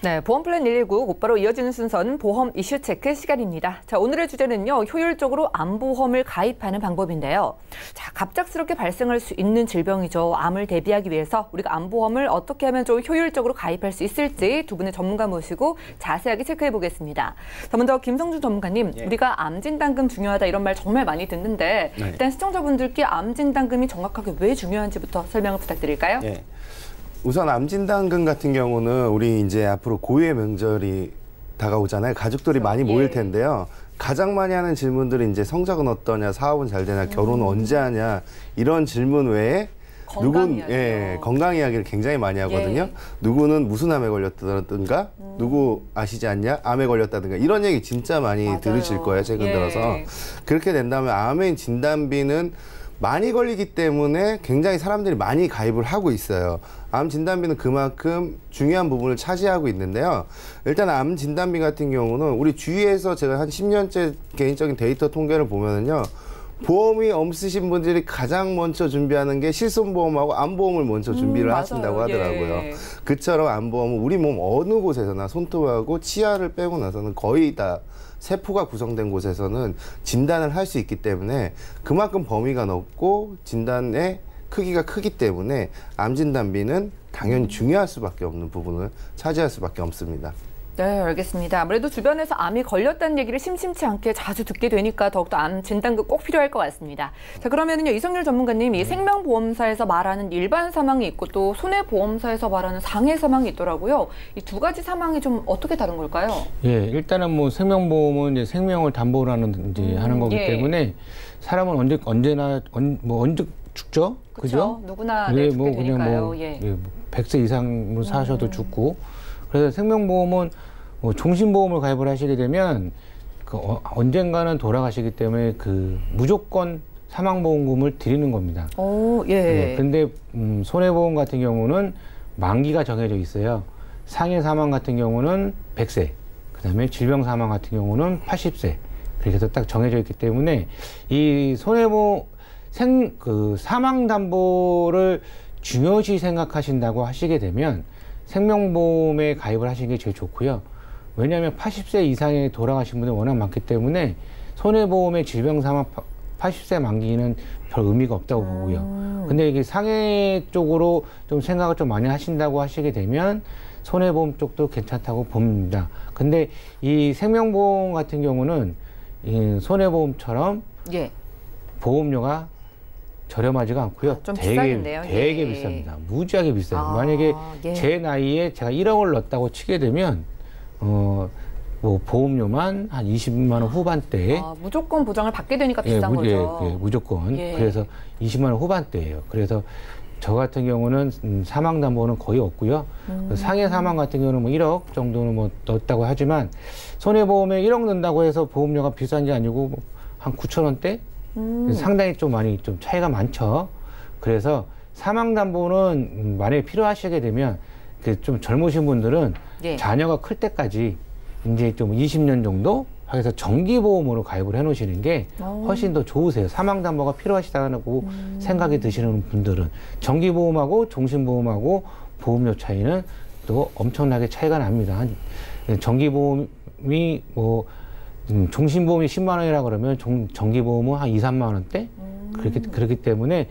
네, 보험 플랜 119 곧바로 이어지는 순서는 보험 이슈 체크 시간입니다. 자, 오늘의 주제는요, 효율적으로 암보험을 가입하는 방법인데요. 자, 갑작스럽게 발생할 수 있는 질병이죠. 암을 대비하기 위해서 우리가 암보험을 어떻게 하면 좀 효율적으로 가입할 수 있을지 두 분의 전문가 모시고 자세하게 체크해 보겠습니다. 자, 먼저 김성준 전문가님, 우리가 암진단금 중요하다 이런 말 정말 많이 듣는데 일단 시청자분들께 암진단금이 정확하게 왜 중요한지부터 설명을 부탁드릴까요? 네. 우선 암진단금 같은 경우는 우리 이제 앞으로 고유의 명절이 다가오잖아요. 가족들이 많이 모일 텐데요. 가장 많이 하는 질문들이 이제 성적은 어떠냐, 사업은 잘 되냐, 결혼은 언제 하냐 이런 질문 외에 건강 이야기를 굉장히 많이 하거든요. 누구는 무슨 암에 걸렸다든가, 누구 아시지 않냐, 암에 걸렸다든가 이런 얘기 진짜 많이 들으실 거예요. 최근 들어서 그렇게 된다면 암의 진단비는 많이 걸리기 때문에 굉장히 사람들이 많이 가입을 하고 있어요. 암 진단비는 그만큼 중요한 부분을 차지하고 있는데요. 일단 암 진단비 같은 경우는 우리 주위에서 제가 한 10년째 개인적인 데이터 통계를 보면은요. 보험이 없으신 분들이 가장 먼저 준비하는 게 실손보험하고 암보험을 먼저 준비를 하신다고 하더라고요. 그처럼 암보험은 우리 몸 어느 곳에서나 손톱하고 치아를 빼고 나서는 거의 다 세포가 구성된 곳에서는 진단을 할 수 있기 때문에 그만큼 범위가 넓고 진단의 크기가 크기 때문에 암 진단비는 당연히 중요할 수밖에 없는 부분을 차지할 수밖에 없습니다. 네, 알겠습니다. 아무래도 주변에서 암이 걸렸다는 얘기를 심심치 않게 자주 듣게 되니까 더욱더 암 진단금 꼭 필요할 것 같습니다. 자, 그러면은요, 이성률 전문가님, 이 생명보험사에서 말하는 일반 사망이 있고 또 손해보험사에서 말하는 상해 사망이 있더라고요. 이 두 가지 사망이 좀 어떻게 다른 걸까요? 예, 일단은 뭐 생명보험은 이제 생명을 담보로 하는 이제 하는 거기 때문에 사람은 언제나 죽죠, 그죠? 누구나 죽게 뭐 되니까요. 그냥 뭐 100세 이상 사셔도 죽고. 그래서 생명보험은 종신보험을 가입을 하시게 되면 언젠가는 돌아가시기 때문에 무조건 사망보험금을 드리는 겁니다. 근데 손해보험 같은 경우는 만기가 정해져 있어요. 상해 사망 같은 경우는 100세, 그다음에 질병 사망 같은 경우는 80세. 그렇게 해서 딱 정해져 있기 때문에 이 손해보험 사망담보를 중요시 생각하신다고 하시게 되면 생명보험에 가입을 하시는 게 제일 좋고요. 왜냐하면 80세 이상에 돌아가신 분이 워낙 많기 때문에 손해보험의 질병 사망 80세 만기는 별 의미가 없다고 보고요. 근데 이게 상해 쪽으로 좀 생각을 좀 많이 하신다고 하시게 되면 손해보험 쪽도 괜찮다고 봅니다. 근데 이 생명보험 같은 경우는 이 손해보험처럼 보험료가 저렴하지가 않고요. 좀 되게 비쌉니다. 무지하게 비싸요. 만약에 제 나이에 제가 1억을 넣었다고 치게 되면 뭐 보험료만 한 20만 원 후반대에 무조건 보장을 받게 되니까 비싼 거죠. 무조건. 그래서 20만 원 후반대예요. 그래서 저 같은 경우는 사망담보는 거의 없고요. 상해 사망 같은 경우는 뭐 1억 정도는 뭐 넣었다고 하지만 손해보험에 1억 넣는다고 해서 보험료가 비싼 게 아니고 한 9천 원대? 상당히 좀 많이 좀 차이가 많죠. 그래서 사망담보는 만약에 필요하시게 되면 좀 젊으신 분들은 자녀가 클 때까지 이제 좀 20년 정도 해서 정기보험으로 가입을 해 놓으시는 게 훨씬 더 좋으세요. 사망담보가 필요하시다고 생각이 드시는 분들은 정기보험하고 종신보험하고 보험료 차이는 또 엄청나게 차이가 납니다. 정기보험이 종신보험이 10만 원이라 그러면 정기보험은 한 2, 3만 원대? 그렇기 때문에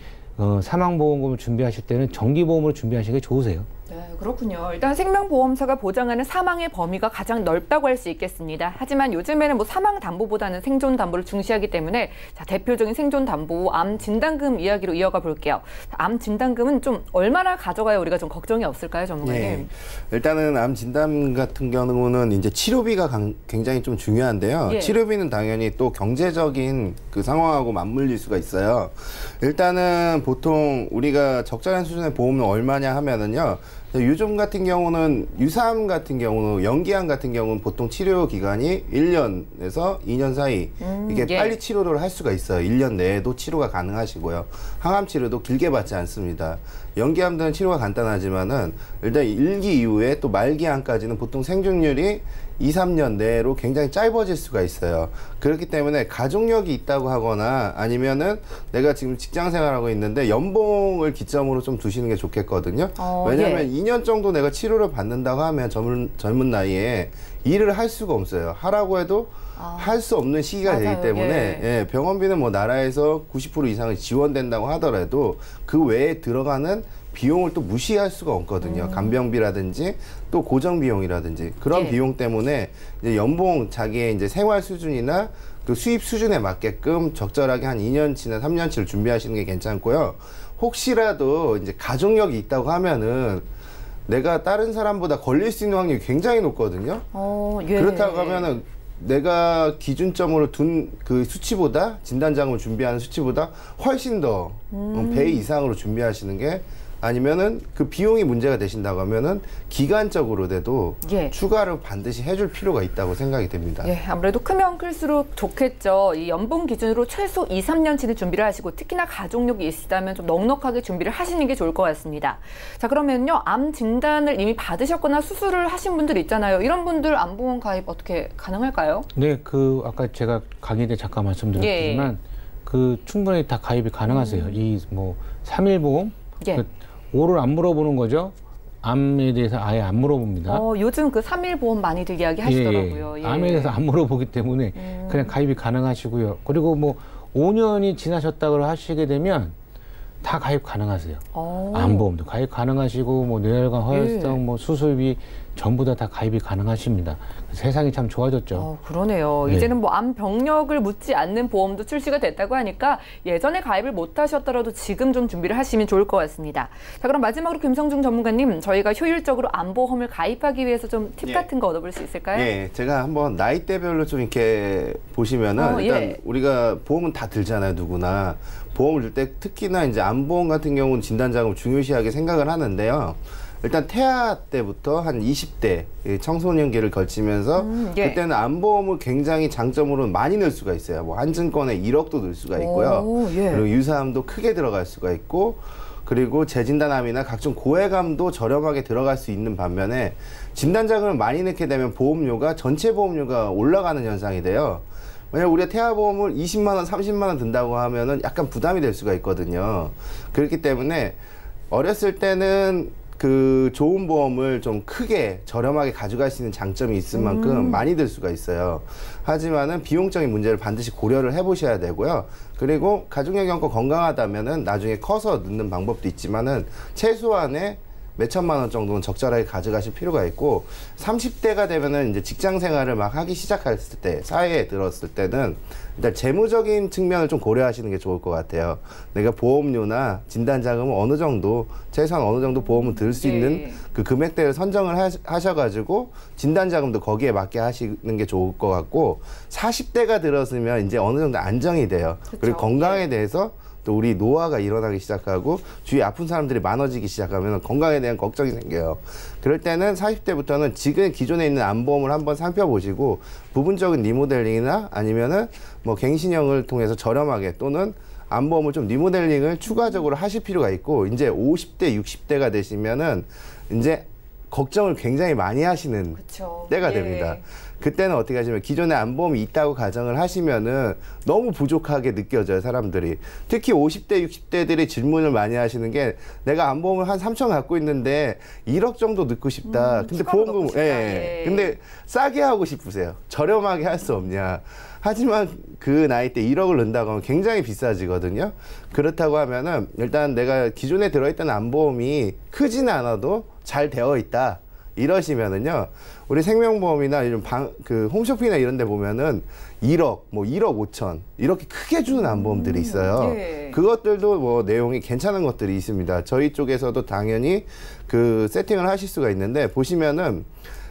사망보험금을 준비하실 때는 정기보험으로 준비하시는 게 좋으세요. 네, 그렇군요. 일단 생명보험사가 보장하는 사망의 범위가 가장 넓다고 할 수 있겠습니다. 하지만 요즘에는 뭐 사망담보보다는 생존담보를 중시하기 때문에 자, 대표적인 생존담보, 암진단금 이야기로 이어가 볼게요. 암진단금은 좀 얼마나 가져가야 우리가 좀 걱정이 없을까요, 전문가님? 일단은 암진단 같은 경우는 이제 치료비가 굉장히 좀 중요한데요. 치료비는 당연히 또 경제적인 그 상황하고 맞물릴 수가 있어요. 일단은 보통 우리가 적절한 수준의 보험은 얼마냐 하면은요. 요즘 같은 경우는 유사암 같은 경우는 연기암 같은 경우는 보통 치료 기간이 1년에서 2년 사이 이게 빨리 치료를 할 수가 있어요. 1년 내에도 치료가 가능하시고요. 항암 치료도 길게 받지 않습니다. 연기암들은 치료가 간단하지만은 일단 1기 이후에 또 말기암까지는 보통 생존율이 2, 3년 내로 굉장히 짧아질 수가 있어요. 그렇기 때문에 가족력이 있다고 하거나 아니면은 내가 지금 직장 생활하고 있는데 연봉을 기점으로 좀 두시는 게 좋겠거든요. 왜냐하면 2년 정도 내가 치료를 받는다고 하면 젊은 나이에 일을 할 수가 없어요. 하라고 해도 할 수 없는 시기가 맞아요. 되기 때문에 예, 병원비는 뭐 나라에서 90% 이상이 지원된다고 하더라도 그 외에 들어가는 비용을 또 무시할 수가 없거든요. 간병비라든지 또 고정 비용이라든지 그런 비용 때문에 이제 연봉 자기의 이제 생활 수준이나 그 수입 수준에 맞게끔 적절하게 한 2년치나 3년치를 준비하시는 게 괜찮고요. 혹시라도 이제 가족력이 있다고 하면은 내가 다른 사람보다 걸릴 수 있는 확률이 굉장히 높거든요. 그렇다고 하면은 내가 기준점으로 둔 그 수치보다 진단장을 준비하는 수치보다 훨씬 더 배 이상으로 준비하시는 게 아니면은 그 비용이 문제가 되신다고 하면은 기간적으로라도 추가로 반드시 해줄 필요가 있다고 생각이 됩니다. 아무래도 크면 클수록 좋겠죠. 이 연봉 기준으로 최소 2, 3년치는 준비를 하시고 특히나 가족력이 있으시다면 좀 넉넉하게 준비를 하시는 게 좋을 것 같습니다. 자, 그러면요. 암 진단을 이미 받으셨거나 수술을 하신 분들 있잖아요. 이런 분들 암보험 가입 어떻게 가능할까요? 네, 그 아까 제가 강의 때 잠깐 말씀드렸지만 그 충분히 다 가입이 가능하세요. 이 뭐 3.1보험 그 5를 안 물어보는 거죠. 암에 대해서 아예 안 물어봅니다. 요즘 그 3.1 보험 많이들 이야기 하시더라고요. 암에 대해서 안 물어보기 때문에 그냥 가입이 가능하시고요. 그리고 뭐 5년이 지나셨다고 하시게 되면 다 가입 가능하세요. 암보험도 가입 가능하시고 뭐 뇌혈관 허혈성 뭐 수술비 전부 다 가입이 가능하십니다. 세상이 참 좋아졌죠. 그러네요. 이제는 뭐 암 병력을 묻지 않는 보험도 출시가 됐다고 하니까 예전에 가입을 못 하셨더라도 지금 좀 준비를 하시면 좋을 것 같습니다. 자, 그럼 마지막으로 김성중 전문가님, 저희가 효율적으로 암보험을 가입하기 위해서 좀 팁 같은 거 얻어볼 수 있을까요? 예, 제가 한번 나이대별로 좀 이렇게 보시면은 일단 우리가 보험은 다 들잖아요, 누구나. 보험을 들 때 특히나 이제 암보험 같은 경우는 진단자금을 중요시하게 생각을 하는데요. 일단 태아 때부터 한 20대 청소년기를 걸치면서 그때는 암보험을 굉장히 장점으로 많이 넣을 수가 있어요. 뭐 한 증권에 1억도 넣을 수가 있고요. 그리고 유사암도 크게 들어갈 수가 있고 그리고 재진단암이나 각종 고해감도 저렴하게 들어갈 수 있는 반면에 진단자금을 많이 넣게 되면 보험료가 전체 보험료가 올라가는 현상이 돼요. 왜냐면 우리가 태아보험을 20만 원, 30만 원 든다고 하면은 약간 부담이 될 수가 있거든요. 그렇기 때문에 어렸을 때는 그 좋은 보험을 좀 크게 저렴하게 가져갈 수 있는 장점이 있을 만큼 많이 들 수가 있어요. 하지만은 비용적인 문제를 반드시 고려를 해보셔야 되고요. 그리고 가족력이 없고 건강하다면은 나중에 커서 넣는 방법도 있지만은 최소한의 몇천만 원 정도는 적절하게 가져가실 필요가 있고 30대가 되면은 이제 직장 생활을 막 하기 시작했을 때 사회에 들었을 때는 일단 재무적인 측면을 좀 고려하시는 게 좋을 것 같아요. 내가 보험료나 진단자금을 어느 정도 최소한 어느 정도 보험을 들 수 있는 그 금액대를 선정을 하셔가지고 진단자금도 거기에 맞게 하시는 게 좋을 것 같고 40대가 들었으면 이제 어느 정도 안정이 돼요. 그리고 건강에 대해서 또 우리 노화가 일어나기 시작하고 주위에 아픈 사람들이 많아지기 시작하면 건강에 대한 걱정이 생겨요. 그럴 때는 40대부터는 지금 기존에 있는 암보험을 한번 살펴보시고 부분적인 리모델링이나 아니면은 뭐 갱신형을 통해서 저렴하게 또는 암보험을 좀 리모델링을 추가적으로 하실 필요가 있고 이제 50대, 60대가 되시면은 이제 걱정을 굉장히 많이 하시는 때가 됩니다. 그때는 어떻게 하시면 기존에 암보험이 있다고 가정을 하시면은 너무 부족하게 느껴져요, 사람들이. 특히 50대, 60대들이 질문을 많이 하시는 게 내가 암보험을 한 3천 갖고 있는데 1억 정도 넣고 싶다. 근데 보험금, 근데 싸게 하고 싶으세요. 저렴하게 할 수 없냐. 하지만 그 나이 때 1억을 넣는다고 하면 굉장히 비싸지거든요. 그렇다고 하면은 일단 내가 기존에 들어있던 암보험이 크지는 않아도 잘 되어 있다. 이러시면은요, 우리 생명보험이나 이런 그 홈쇼핑이나 이런 데 보면은 1억, 뭐 1억 5천, 이렇게 크게 주는 암보험들이 있어요. 그것들도 뭐 내용이 괜찮은 것들이 있습니다. 저희 쪽에서도 당연히 그 세팅을 하실 수가 있는데, 보시면은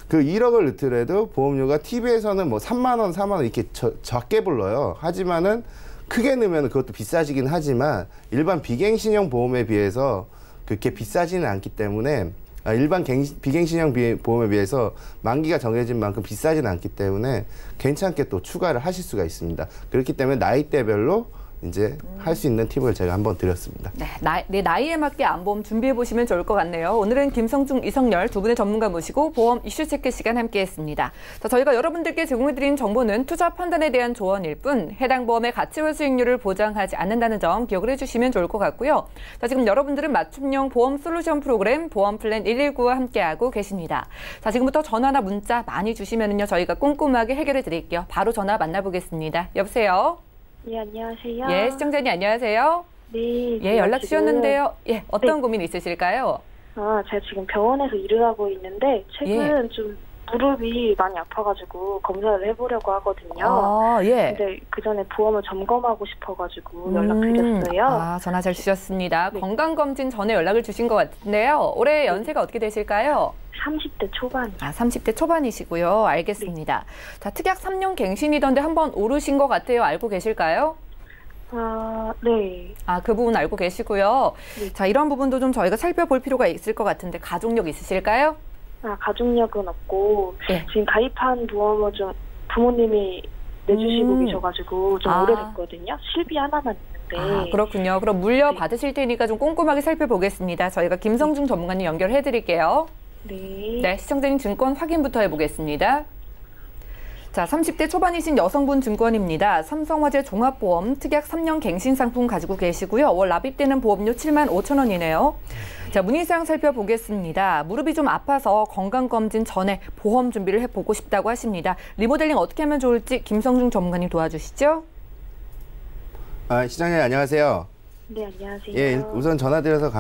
그 1억을 넣더라도 보험료가 TV에서는 뭐 3만 원, 4만 원 이렇게 적게 불러요. 하지만은 크게 넣으면 그것도 비싸지긴 하지만 일반 비갱신형 보험에 비해서 그렇게 비싸지는 않기 때문에 일반 비갱신형 보험에 비해서 만기가 정해진 만큼 비싸진 않기 때문에 괜찮게 또 추가를 하실 수가 있습니다. 그렇기 때문에 나이대별로 이제 할 수 있는 팁을 제가 한번 드렸습니다. 네, 내 나이에 맞게 안보험 준비해 보시면 좋을 것 같네요. 오늘은 김성중, 이성열 두 분의 전문가 모시고 보험 이슈 체크 시간 함께했습니다. 자, 저희가 여러분들께 제공해드린 정보는 투자 판단에 대한 조언일 뿐 해당 보험의 가치와 수익률을 보장하지 않는다는 점 기억을 해주시면 좋을 것 같고요. 자, 지금 여러분들은 맞춤형 보험 솔루션 프로그램 보험 플랜 119와 함께하고 계십니다. 자, 지금부터 전화나 문자 많이 주시면요 저희가 꼼꼼하게 해결해 드릴게요. 바로 전화 만나보겠습니다. 여보세요. 네, 안녕하세요. 예, 시청자님 안녕하세요. 네. 예, 연락 지금, 주셨는데요. 예, 어떤 네. 고민 있으실까요? 제가 지금 병원에서 일을 하고 있는데 최근 좀 무릎이 많이 아파가지고 검사를 해보려고 하거든요. 예. 근데 그 전에 보험을 점검하고 싶어가지고 연락드렸어요. 전화 잘 주셨습니다. 네. 건강검진 전에 연락을 주신 것 같은데요. 올해 연세가 어떻게 되실까요? 30대 초반이요. 30대 초반이시고요. 알겠습니다. 자, 특약 3년 갱신이던데 한번 오르신 것 같아요. 알고 계실까요? 네. 그 부분 알고 계시고요. 네. 자, 이런 부분도 좀 저희가 살펴볼 필요가 있을 것 같은데 가족력 있으실까요? 가족력은 없고 예. 지금 가입한 보험을 좀 부모님이 내주시고 계셔가지고 좀 오래됐거든요. 실비 하나만 있는데. 그렇군요. 그럼 물려받으실 테니까 좀 꼼꼼하게 살펴보겠습니다. 저희가 김성중 전문가님 연결해드릴게요. 네. 네, 시청자님 증권 확인부터 해보겠습니다. 자, 30대 초반이신 여성분 증권입니다. 삼성화재 종합보험 특약 3년 갱신 상품 가지고 계시고요. 월 납입되는 보험료 75,000원이네요. 자, 문의사항 살펴보겠습니다. 무릎이 좀 아파서 건강검진 전에 보험 준비를 해보고 싶다고 하십니다. 리모델링 어떻게 하면 좋을지 김성중 전문가님 도와주시죠. 시장님 안녕하세요. 네, 안녕하세요. 예, 우선 전화드려서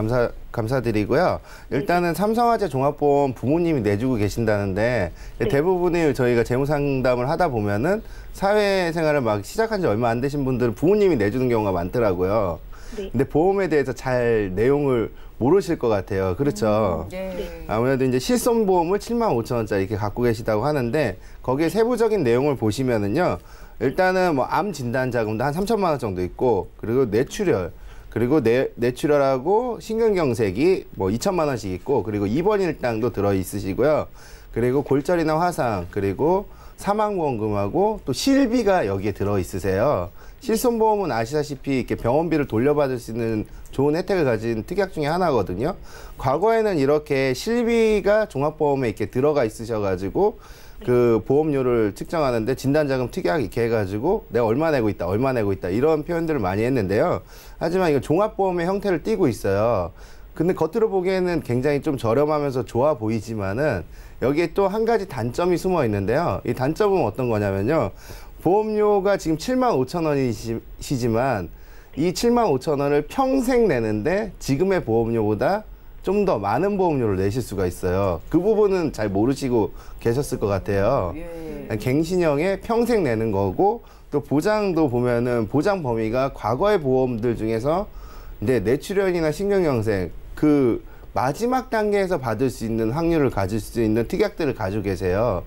감사드리고요. 일단은 삼성화재 종합보험 부모님이 내주고 계신다는데 네. 대부분의 저희가 재무상담을 하다 보면은 사회생활을 막 시작한 지 얼마 안 되신 분들은 부모님이 내주는 경우가 많더라고요. 네. 근데 보험에 대해서 잘 내용을 모르실 것 같아요. 그렇죠? 네. 아무래도 이제 실손보험을 75,000원짜리 이렇게 갖고 계시다고 하는데 거기에 세부적인 내용을 보시면은요. 일단은 뭐 암 진단 자금도 한 3천만 원 정도 있고 그리고 뇌출혈 그리고 뇌출혈하고 심근경색이 뭐 2천만 원씩 있고 그리고 입원일당도 들어 있으시고요. 그리고 골절이나 화상 그리고 사망보험금하고 또 실비가 여기에 들어 있으세요. 실손보험은 아시다시피 이렇게 병원비를 돌려받을 수 있는 좋은 혜택을 가진 특약 중에 하나거든요. 과거에는 이렇게 실비가 종합보험에 이렇게 들어가 있으셔가지고 그 보험료를 측정하는데 진단자금 특약 이렇게 해가지고 내가 얼마 내고 있다 이런 표현들을 많이 했는데요. 하지만 이거 종합보험의 형태를 띠고 있어요. 근데 겉으로 보기에는 굉장히 좀 저렴하면서 좋아 보이지만은 여기에 또 한 가지 단점이 숨어 있는데요. 이 단점은 어떤 거냐면요. 보험료가 지금 75,000원이시지만 이 75,000원을 평생 내는데 지금의 보험료보다 좀 더 많은 보험료를 내실 수가 있어요. 그 부분은 잘 모르시고 계셨을 것 같아요. 갱신형에 평생 내는 거고 또 보장도 보면은 보장 범위가 과거의 보험들 중에서 이제 뇌출혈이나 심근경색 그 마지막 단계에서 받을 수 있는 확률을 가질 수 있는 특약들을 가지고 계세요.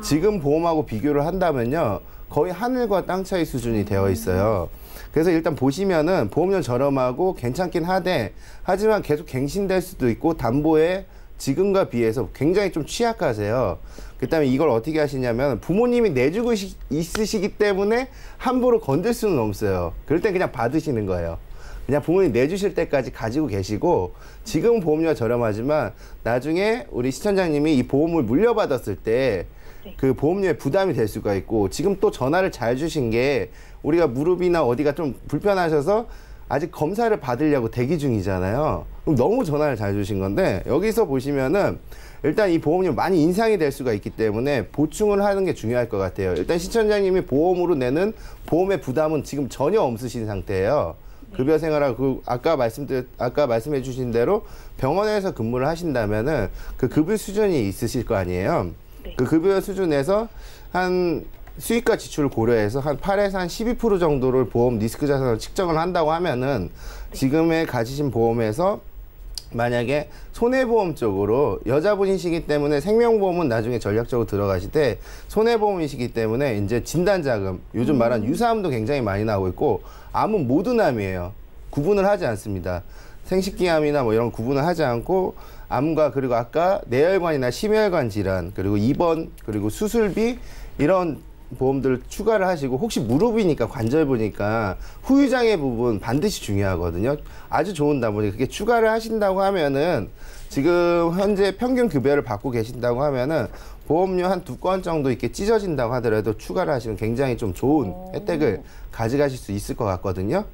지금 보험하고 비교를 한다면요. 거의 하늘과 땅 차이 수준이 되어 있어요. 그래서 일단 보시면은 보험료 저렴하고 괜찮긴 하되 하지만 계속 갱신될 수도 있고 담보에 지금과 비해서 굉장히 좀 취약하세요. 그다음에 이걸 어떻게 하시냐면 부모님이 내주고 있으시기 때문에 함부로 건들 수는 없어요. 그럴 땐 그냥 받으시는 거예요. 그냥 부모님 내주실 때까지 가지고 계시고 지금 보험료가 저렴하지만 나중에 우리 시청자님이 이 보험을 물려받았을 때 그 보험료에 부담이 될 수가 있고 지금 또 전화를 잘 주신 게 우리가 무릎이나 어디가 좀 불편하셔서 아직 검사를 받으려고 대기 중이잖아요. 그럼 너무 전화를 잘 주신 건데 여기서 보시면은 일단 이 보험료 많이 인상이 될 수가 있기 때문에 보충을 하는 게 중요할 것 같아요. 일단 시청자님이 보험으로 내는 보험의 부담은 지금 전혀 없으신 상태예요. 급여 생활하고 아까 말씀해 주신 대로 병원에서 근무를 하신다면은 그 급여 수준이 있으실 거 아니에요. 그 급여 수준에서 한 수익과 지출을 고려해서 한 8에서 한 12% 정도를 보험 리스크 자산으로 측정을 한다고 하면은 지금의 가지신 보험에서 만약에 손해보험 쪽으로 여자분이시기 때문에 생명보험은 나중에 전략적으로 들어가시되 손해보험이시기 때문에 이제 진단자금 요즘 말한 유사암도 굉장히 많이 나오고 있고 암은 모든 암이에요. 구분을 하지 않습니다. 생식기암이나 뭐 이런 구분을 하지 않고 암과 그리고 아까 뇌혈관이나 심혈관 질환 그리고 입원 그리고 수술비 이런 보험들을 추가를 하시고 혹시 무릎이니까 관절부니까 후유장애 부분 반드시 중요하거든요. 아주 좋은 담보니 그게 추가를 하신다고 하면은 지금 현재 평균 급여를 받고 계신다고 하면은 보험료 한 2건 정도 이렇게 찢어진다고 하더라도 추가를 하시면 굉장히 좀 좋은 혜택을 가져가실 수 있을 것 같거든요.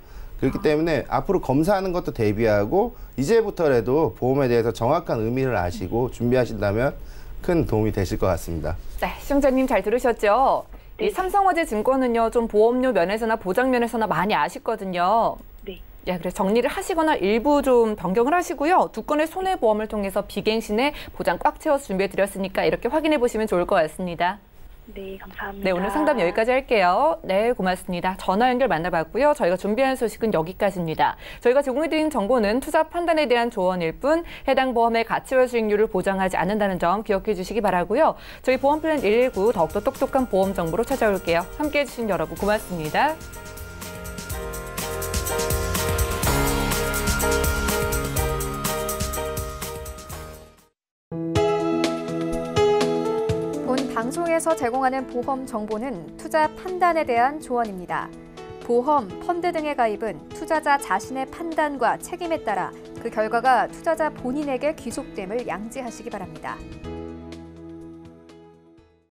그렇기 때문에 앞으로 검사하는 것도 대비하고 이제부터라도 보험에 대해서 정확한 의미를 아시고 준비하신다면 큰 도움이 되실 것 같습니다. 네, 시청자님 잘 들으셨죠? 이 삼성화재증권은요, 좀 보험료 면에서나 보장 면에서나 많이 아쉽거든요. 네. 예, 그래서 정리를 하시거나 일부 좀 변경을 하시고요. 2건의 손해보험을 통해서 비갱신에 보장 꽉 채워서 준비해드렸으니까 이렇게 확인해 보시면 좋을 것 같습니다. 네, 감사합니다. 네, 오늘 상담 여기까지 할게요. 네, 고맙습니다. 전화 연결 만나봤고요. 저희가 준비한 소식은 여기까지입니다. 저희가 제공해드린 정보는 투자 판단에 대한 조언일 뿐 해당 보험의 가치와 수익률을 보장하지 않는다는 점 기억해 주시기 바라고요. 저희 보험플랜 119 더욱더 똑똑한 보험 정보로 찾아올게요. 함께해 주신 여러분 고맙습니다. 본 방송에서 제공하는 보험 정보는 투자 판단에 대한 조언입니다. 보험, 펀드 등의 가입은 투자자 자신의 판단과 책임에 따라 그 결과가 투자자 본인에게 귀속됨을 양지하시기 바랍니다.